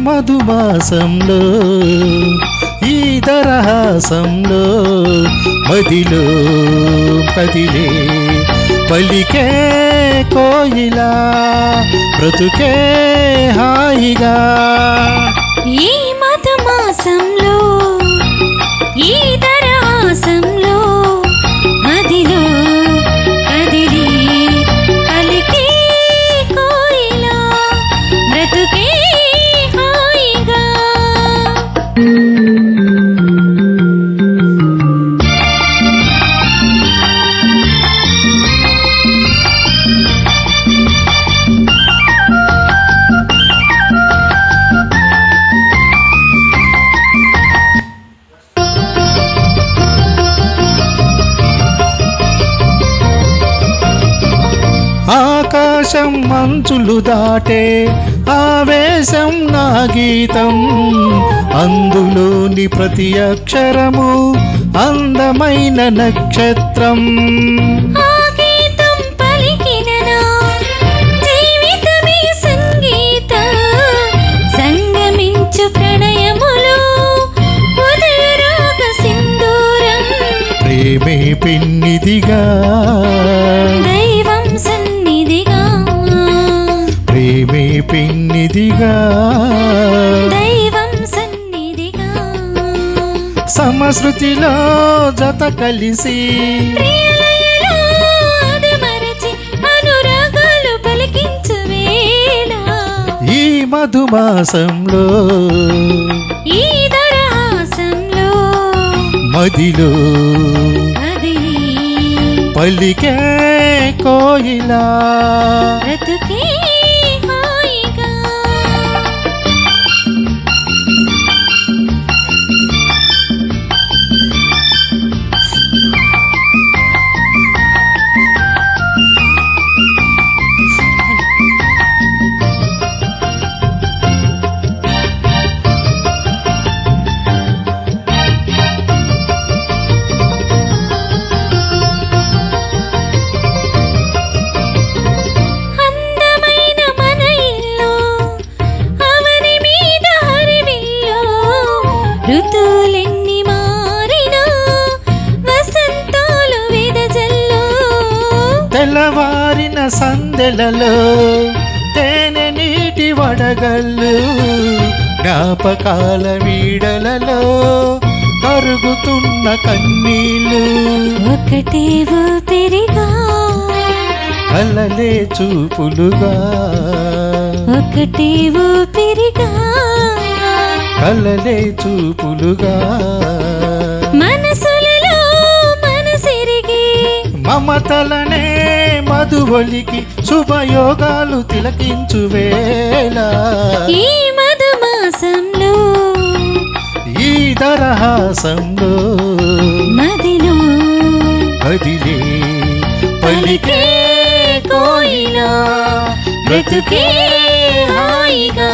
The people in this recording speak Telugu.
మధుమాసంలో ఈ దరహాసంలో మదిలో కదిలే పలికే కోయిలా బ్రతుకే హాయిగా ఈ మధుమాసంలో ఈ దరహాసంలో మదిలో కదిలి పలికే కోయిలా బ్రతుకే హాయిగా ఆకాశం మంచులు దాటే ఆవేశం నా గీతం అందులోని ప్రతి అక్షరము అందమైన నక్షత్రం ఆ గీతం పలికిన నా జీవితమే సంగీతం సంగమించు ప్రణయములో ఉదయరాగ సింధూరం ప్రేమే పిన్నిదిగా దైవం సన్నిధిగా ప్రేమే పిన్నిదిగా దైవం సన్నిధిగా సమశృతిలో జత కలిసి ప్రియలయలో ఆదమరచి అనురాగాలు పలికించు వేళ ఈ మధుమాసంలో ఈ దరహాసంలో మదిలో కదిలి పలికే కోయిలా బ్రతుకే హాయిగా అందమైన మన ఇల్లు అవని మీద హరివిల్లు ఋతువులెన్ని మారినా వసంతాలు వెదజల్లు తెల్లవారిన సందెలలో తేనె నీటి వడగళ్ళు జ్ఞాపకాల వీడలలో కరుగుతున్న కన్నీళ్ళు ఒకటే ఊపిరిగా కలలే చూపులుగా ఒకటే ఊపిరిగా కలలే చూపులుగా మనసులలో మనసిరిగి మమతలనే మధువలికి శుభయోగాలు తిలకించు వేళ ఈ మధుమాసంలో ఈ దరహాసంలో మదిలో కదిలే పలికే కోయిలా బ్రతుకే హాయిగా